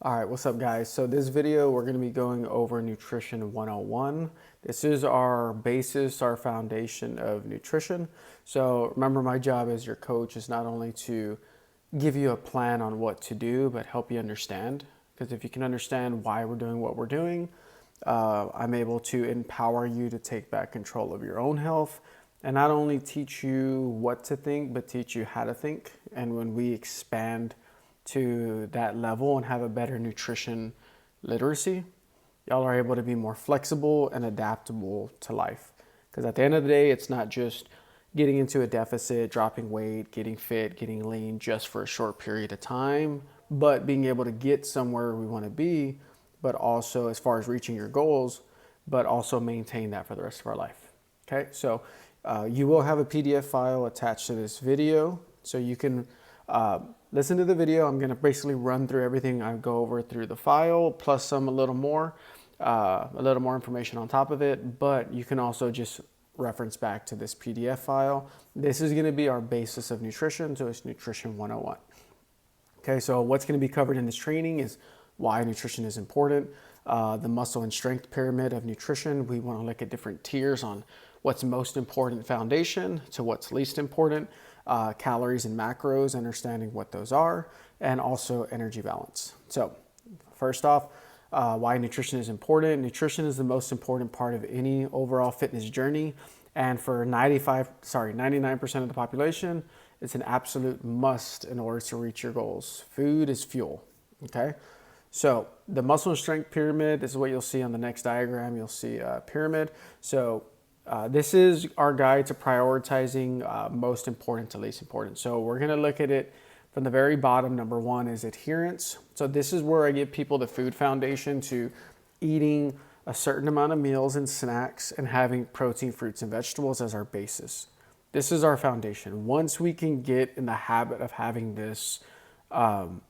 All right, what's up guys? So this video, we're gonna be going over Nutrition 101. This is our basis, our foundation of nutrition. So remember, my job as your coach is not only to give you a plan on what to do, but help you understand. Because if you can understand why we're doing what we're doing, I'm able to empower you to take back control of your own health and not only teach you what to think, but teach you how to think. And when we expand to that level and have a better nutrition literacy, y'all are able to be more flexible and adaptable to life. Because at the end of the day, it's not just getting into a deficit, dropping weight, getting fit, getting lean just for a short period of time, but being able to get somewhere we want to be, but also as far as reaching your goals, but also maintain that for the rest of our life. Okay, so you will have a PDF file attached to this video, so you can listen to the video. I'm going to basically run through everything I go over through the file, plus a little more information on top of it. But you can also just reference back to this PDF file. This is going to be our basis of nutrition, so it's Nutrition 101. Okay, so what's going to be covered in this training is why nutrition is important, the muscle and strength pyramid of nutrition. We want to look at different tiers on what's most important foundation to what's least important, calories and macros, understanding what those are, and also energy balance. So first off, why nutrition is important. Nutrition is the most important part of any overall fitness journey. And for 99% of the population, it's an absolute must in order to reach your goals. Food is fuel, okay? So the muscle and strength pyramid, this is what you'll see on the next diagram. You'll see a pyramid. So this is our guide to prioritizing most important to least important. So we're gonna look at it from the very bottom. Number one is adherence. So this is where I give people the food foundation to eating a certain amount of meals and snacks and having protein, fruits, and vegetables as our basis. This is our foundation. Once we can get in the habit of having this on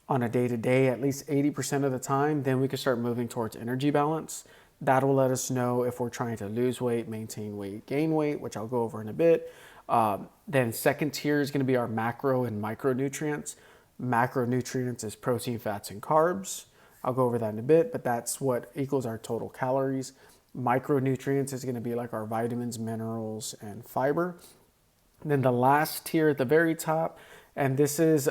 a day-to-day, at least 80% of the time, then we can start moving towards energy balance. That will let us know if we're trying to lose weight, maintain weight, gain weight, which I'll go over in a bit. Then second tier is going to be our macro and micronutrients. Macronutrients is protein, fats, and carbs. I'll go over that in a bit, but that's what equals our total calories. Micronutrients is going to be like our vitamins, minerals, and fiber. Then the last tier at the very top, and this is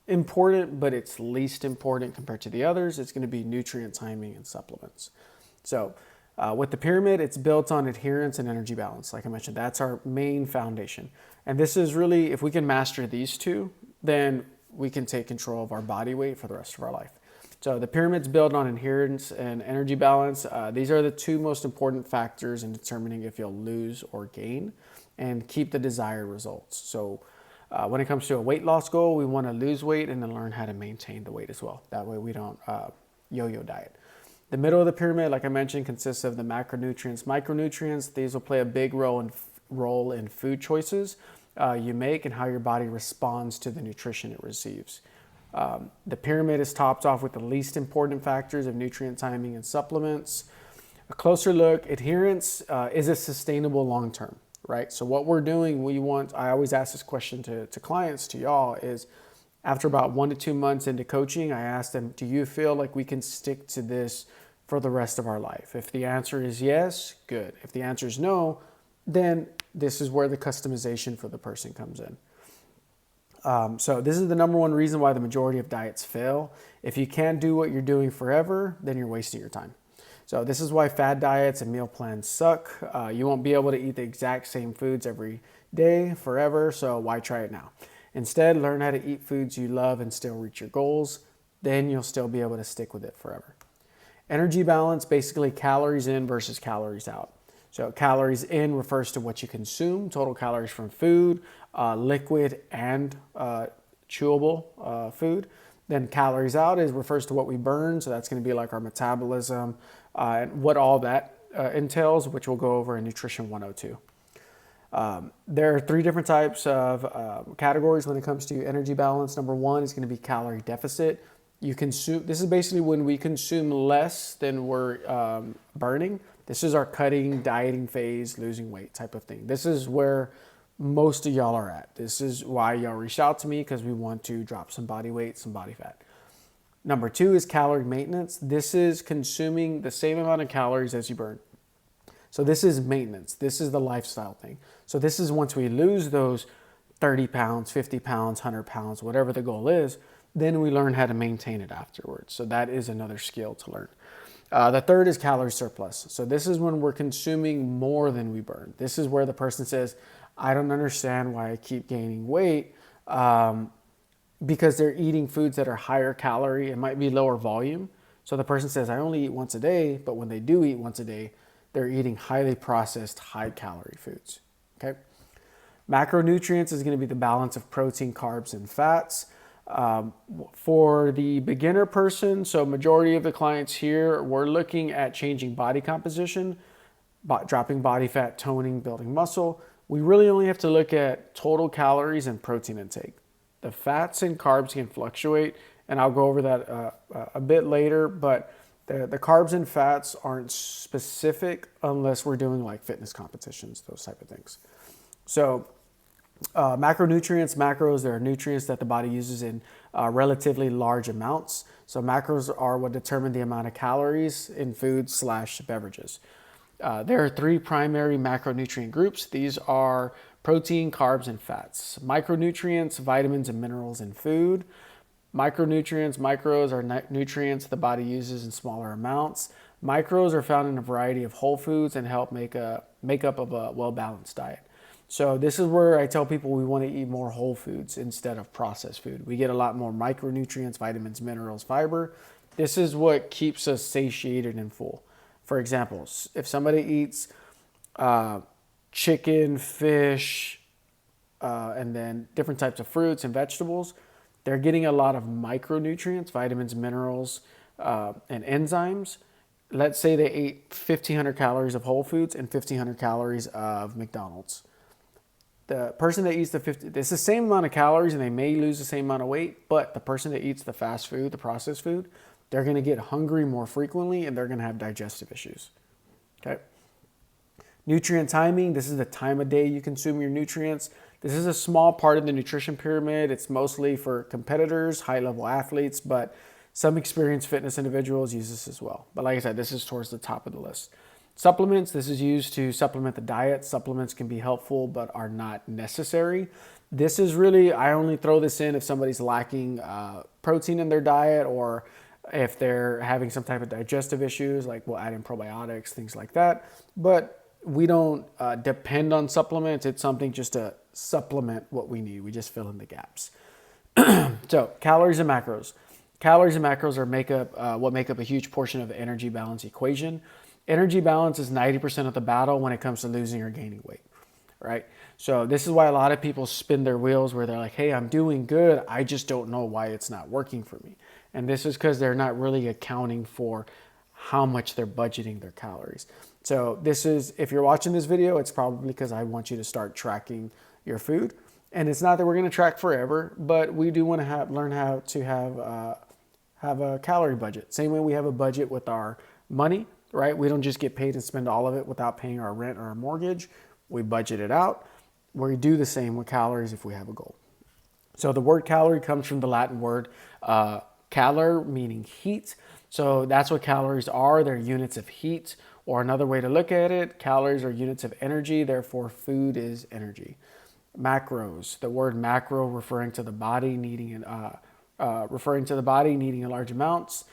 important, but it's least important compared to the others, it's going to be nutrient timing and supplements. So with the pyramid, it's built on adherence and energy balance. Like I mentioned, that's our main foundation. And this is really, if we can master these two, then we can take control of our body weight for the rest of our life. So the pyramid's built on adherence and energy balance. These are the two most important factors in determining if you'll lose or gain and keep the desired results. So when it comes to a weight loss goal, we want to lose weight and then learn how to maintain the weight as well. That way we don't yo-yo diet. The middle of the pyramid, like I mentioned, consists of the macronutrients, micronutrients. These will play a big role in food choices you make and how your body responds to the nutrition it receives. The pyramid is topped off with the least important factors of nutrient timing and supplements. A closer look, adherence, is it sustainable long term, right? So what we're doing, I always ask this question to clients, to y'all, is after about 1 to 2 months into coaching, I ask them, do you feel like we can stick to this for the rest of our life? If the answer is yes, good. If the answer is no, then this is where the customization for the person comes in. So this is the number one reason why the majority of diets fail. If you can't do what you're doing forever, then you're wasting your time. So this is why fad diets and meal plans suck. You won't be able to eat the exact same foods every day forever, so why try it now? Instead, learn how to eat foods you love and still reach your goals. Then you'll still be able to stick with it forever. Energy balance, basically calories in versus calories out. So calories in refers to what you consume, total calories from food, liquid and chewable food. Then calories out refers to what we burn. So that's going to be like our metabolism and what all that entails, which we'll go over in Nutrition 102. There are 3 different types of categories when it comes to energy balance. Number one is going to be calorie deficit. This is basically when we consume less than we're burning. This is our cutting, dieting phase, losing weight type of thing. This is where most of y'all are at. This is why y'all reached out to me, because we want to drop some body weight, some body fat. Number two is calorie maintenance. This is consuming the same amount of calories as you burn. So this is maintenance. This is the lifestyle thing. So this is once we lose those 30 pounds, 50 pounds, 100 pounds, whatever the goal is, then we learn how to maintain it afterwards. So that is another skill to learn. The third is calorie surplus. So this is when we're consuming more than we burn. This is where the person says, I don't understand why I keep gaining weight, because they're eating foods that are higher calorie. It might be lower volume. So the person says, I only eat once a day, but when they do eat once a day, they're eating highly processed, high calorie foods. Okay. Macronutrients is going to be the balance of protein, carbs, and fats. For the beginner person, so majority of the clients here, we're looking at changing body composition, dropping body fat, toning, building muscle. We really only have to look at total calories and protein intake. The fats and carbs can fluctuate, and I'll go over that a bit later, but the carbs and fats aren't specific unless we're doing like fitness competitions, those type of things. So macronutrients, macros, there are nutrients that the body uses in relatively large amounts. So macros are what determine the amount of calories in foods / beverages. There are three primary macronutrient groups. These are protein, carbs, and fats. Micronutrients, vitamins and minerals in food. Macronutrients, micros are nutrients the body uses in smaller amounts. Micros are found in a variety of whole foods and help make up of a well-balanced diet. So this is where I tell people we want to eat more whole foods instead of processed food. We get a lot more micronutrients, vitamins, minerals, fiber. This is what keeps us satiated and full. For example, if somebody eats chicken, fish, and then different types of fruits and vegetables, they're getting a lot of micronutrients, vitamins, minerals, and enzymes. Let's say they ate 1,500 calories of whole foods and 1,500 calories of McDonald's. The person that eats it's the same amount of calories and they may lose the same amount of weight, but the person that eats the fast food, the processed food, they're going to get hungry more frequently and they're going to have digestive issues. Okay. Nutrient timing, this is the time of day you consume your nutrients. This is a small part of the nutrition pyramid. It's mostly for competitors, high-level athletes, but some experienced fitness individuals use this as well. But like I said, this is towards the top of the list. Supplements, this is used to supplement the diet. Supplements can be helpful, but are not necessary. This is really, I only throw this in if somebody's lacking protein in their diet, or if they're having some type of digestive issues, like we'll add in probiotics, things like that. But we don't depend on supplements. It's something just to supplement what we need. We just fill in the gaps. So calories and macros. Calories and macros are what make up a huge portion of the energy balance equation. Energy balance is 90% of the battle when it comes to losing or gaining weight, right? So this is why a lot of people spin their wheels where they're like, hey, I'm doing good. I just don't know why it's not working for me. And this is because they're not really accounting for how much they're budgeting their calories. So this is, if you're watching this video, it's probably because I want you to start tracking your food. And it's not that we're going to track forever, but we do want to learn how to have a calorie budget. Same way we have a budget with our money, right? We don't just get paid and spend all of it without paying our rent or our mortgage. We budget it out. We do the same with calories if we have a goal. So the word calorie comes from the Latin word calor, meaning heat. So that's what calories are. They're units of heat. Or another way to look at it, calories are units of energy. Therefore, food is energy. Macros, the word macro referring to the body needing large amounts,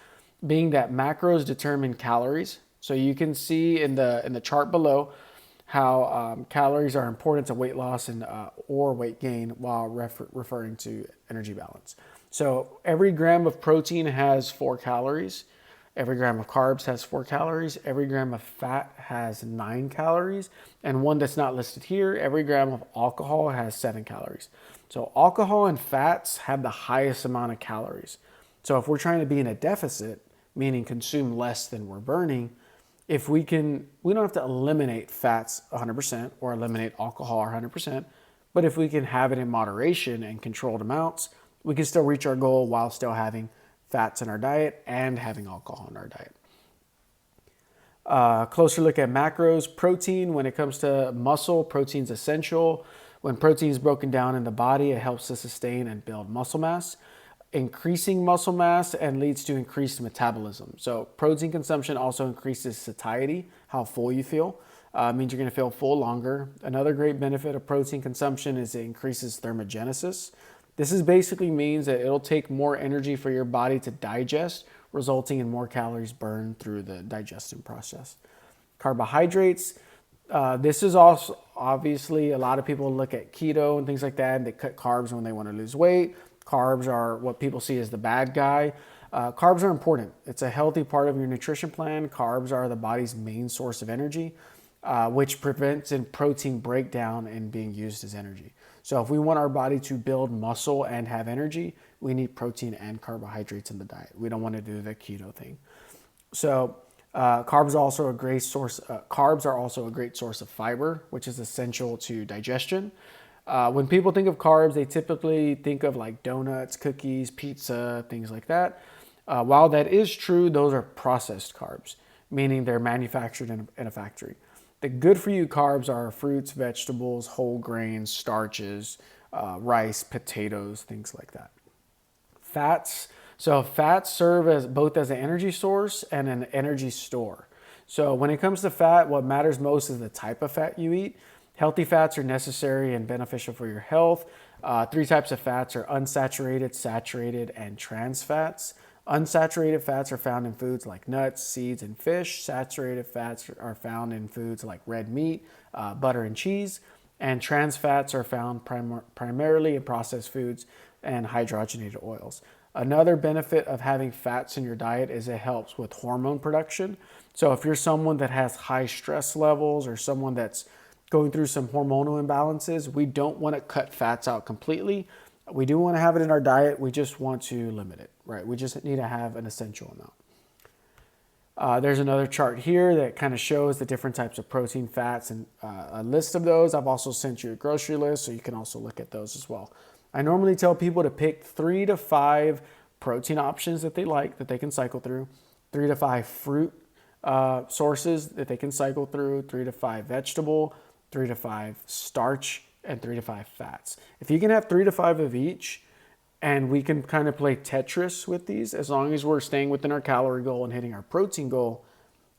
being that macros determine calories. So you can see in the chart below how calories are important to weight loss and or weight gain while referring to energy balance. So every gram of protein has 4 calories. Every gram of carbs has 4 calories. Every gram of fat has 9 calories. And one that's not listed here, every gram of alcohol has 7 calories. So alcohol and fats have the highest amount of calories. So if we're trying to be in a deficit, meaning consume less than we're burning, we don't have to eliminate fats 100% or eliminate alcohol 100%, but if we can have it in moderation and controlled amounts, we can still reach our goal while still having fats in our diet and having alcohol in our diet. Closer look at macros. Protein, when it comes to muscle, protein's essential. When protein is broken down in the body, it helps to sustain and build muscle mass. increasing muscle mass and leads to increased metabolism. So protein consumption also increases satiety, how full you feel. Means you're going to feel full longer. Another great benefit of protein consumption is it increases thermogenesis. This is basically means that it'll take more energy for your body to digest, resulting in more calories burned through the digestion process. Carbohydrates, this is also obviously a lot of people look at keto and things like that, and they cut carbs when they want to lose weight. Carbs are what people see as the bad guy. Carbs are important. It's a healthy part of your nutrition plan. Carbs are the body's main source of energy, which prevents protein breakdown and being used as energy. So if we want our body to build muscle and have energy, we need protein and carbohydrates in the diet. We don't want to do the keto thing. So carbs are also a great source. Carbs are also a great source of fiber, which is essential to digestion. When people think of carbs, they typically think of like donuts, cookies, pizza, things like that. While that is true, those are processed carbs, meaning they're manufactured in a factory. The good for you carbs are fruits, vegetables, whole grains, starches, rice, potatoes, things like that. Fats. So fats serve as both as an energy source and an energy store. So when it comes to fat, what matters most is the type of fat you eat. Healthy fats are necessary and beneficial for your health. 3 types of fats are unsaturated, saturated, and trans fats. Unsaturated fats are found in foods like nuts, seeds, and fish. Saturated fats are found in foods like red meat, butter, and cheese. And trans fats are found primarily in processed foods and hydrogenated oils. Another benefit of having fats in your diet is it helps with hormone production. So if you're someone that has high stress levels or someone that's going through some hormonal imbalances, we don't want to cut fats out completely. We do want to have it in our diet. We just want to limit it, right? We just need to have an essential amount. There's another chart here that kind of shows the different types of protein, fats, and a list of those. I've also sent you a grocery list, so you can also look at those as well. I normally tell people to pick 3 to 5 protein options that they like, that they can cycle through, 3 to 5 fruit sources that they can cycle through, 3 to 5 vegetable, 3 to 5 starch, and 3 to 5 fats. If you can have 3 to 5 of each, and we can kind of play Tetris with these, as long as we're staying within our calorie goal and hitting our protein goal,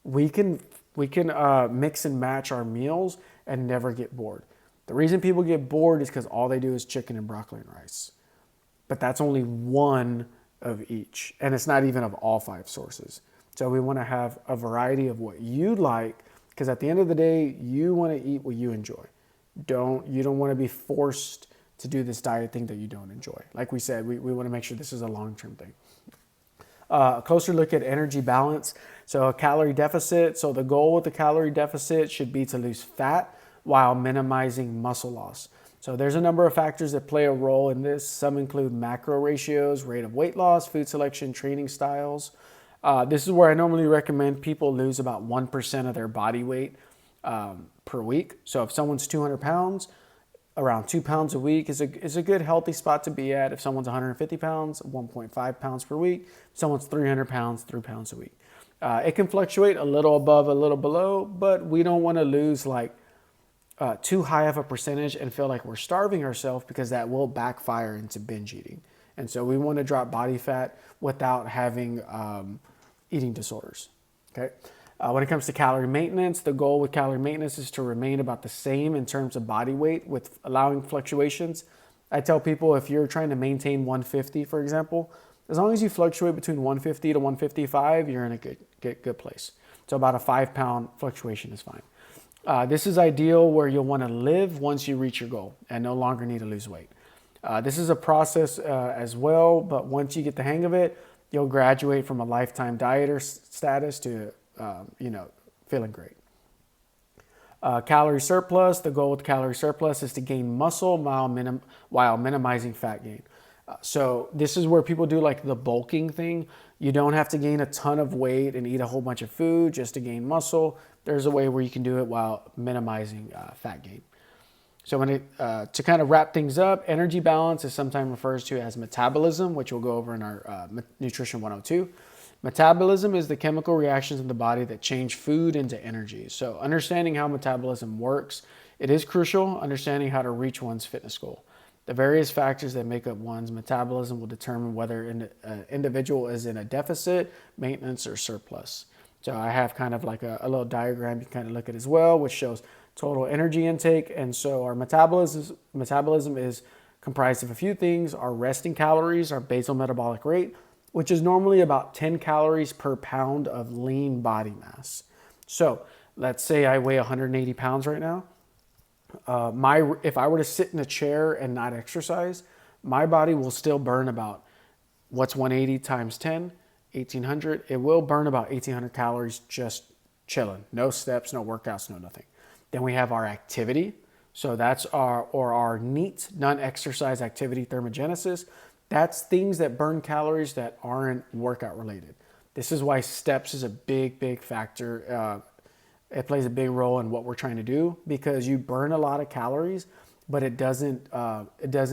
we can mix and match our meals and never get bored. The reason people get bored is because all they do is chicken and broccoli and rice. But that's only one of each, and it's not even of all 5 sources. So we want to have a variety of what you like, because at the end of the day, you want to eat what you enjoy. You don't want to be forced to do this diet thing that you don't enjoy. Like we said, we want to make sure this is a long-term thing. A closer look at energy balance. So a calorie deficit. So the goal with the calorie deficit should be to lose fat while minimizing muscle loss. So there's a number of factors that play a role in this. Some include macro ratios, rate of weight loss, food selection, training styles. This is where I normally recommend people lose about 1% of their body weight per week. So if someone's 200 pounds, around 2 pounds a week is a good healthy spot to be at. If someone's 150 pounds, 1.5 pounds per week. If someone's 300 pounds, 3 pounds a week. It can fluctuate a little above, a little below, but we don't want to lose like too high of a percentage and feel like we're starving ourselves, because that will backfire into binge eating. And so we want to drop body fat without having eating disorders. Okay. When it comes to calorie maintenance, the goal with calorie maintenance is to remain about the same in terms of body weight with allowing fluctuations. I tell people, if you're trying to maintain 150, for example, as long as you fluctuate between 150 to 155, you're in a good place. So about a 5-pound fluctuation is fine. This is ideal where you'll want to live once you reach your goal and no longer need to lose weight. This is a process as well, but once you get the hang of it, you'll graduate from a lifetime dieter status to feeling great. Calorie surplus. The goal with calorie surplus is to gain muscle while minimizing fat gain. So this is where people do like the bulking thing. You don't have to gain a ton of weight and eat a whole bunch of food just to gain muscle. There's a way where you can do it while minimizing fat gain. So to kind of wrap things up, energy balance is sometimes referred to as metabolism, which we'll go over in our Nutrition 102. Metabolism is the chemical reactions in the body that change food into energy. So understanding how metabolism works, it is crucial, understanding how to reach one's fitness goal. The various factors that make up one's metabolism will determine whether an individual is in a deficit, maintenance, or surplus. So I have kind of like a little diagram you can kind of look at as well, which shows total energy intake. And so our metabolism is comprised of a few things: our resting calories, our basal metabolic rate, which is normally about 10 calories per pound of lean body mass. So let's say I weigh 180 pounds right now. If I were to sit in a chair and not exercise, my body will still burn about, what's 180 times 10? 1800. It will burn about 1800 calories just chilling. No steps, no workouts, no nothing. Then we have our activity. So that's our NEAT, non-exercise activity thermogenesis. That's things that burn calories that aren't workout related. This is why steps is a big factor. It plays a big role in what we're trying to do, because you burn a lot of calories, but it doesn't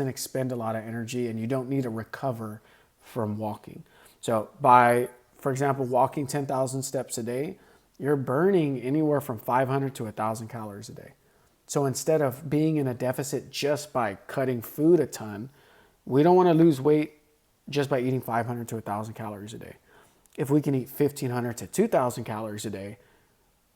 expend a lot of energy, and you don't need to recover from walking. So by, for example, walking 10,000 steps a day, you're burning anywhere from 500 to 1,000 calories a day. So instead of being in a deficit just by cutting food a ton, we don't want to lose weight just by eating 500 to 1,000 calories a day. If we can eat 1,500 to 2,000 calories a day,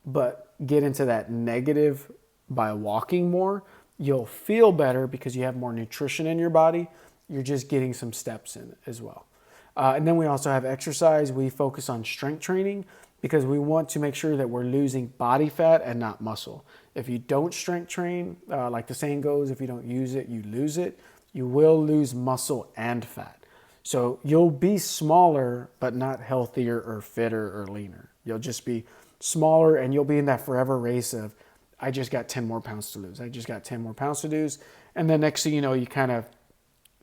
but get into that negative by walking more, you'll feel better because you have more nutrition in your body. You're just getting some steps in as well. And then we also have exercise. We focus on strength training because we want to make sure that we're losing body fat and not muscle. If you don't strength train, like the saying goes, if you don't use it, you lose it. You will lose muscle and fat. So you'll be smaller, but not healthier or fitter or leaner. You'll just be smaller, and you'll be in that forever race of, I just got 10 more pounds to lose. I just got 10 more pounds to lose. And then next thing you know, you kind of,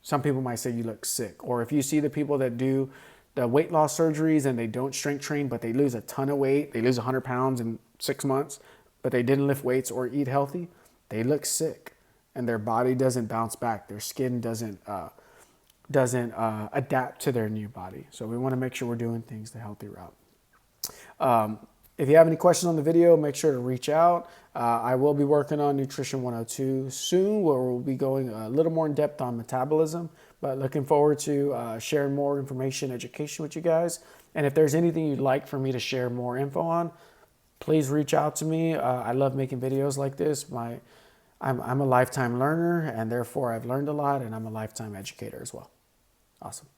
some people might say you look sick. Or if you see the people that do the weight loss surgeries and they don't strength train, but they lose a ton of weight, they lose 100 pounds in 6 months, but they didn't lift weights or eat healthy, they look sick and their body doesn't bounce back. Their skin doesn't adapt to their new body. So we want to make sure we're doing things the healthy route. If you have any questions on the video, make sure to reach out. I will be working on Nutrition 102 soon, where we'll be going a little more in depth on metabolism, but looking forward to sharing more information, education with you guys. And if there's anything you'd like for me to share more info on, please reach out to me. I love making videos like this. I'm a lifetime learner, and therefore I've learned a lot, and I'm a lifetime educator as well. Awesome.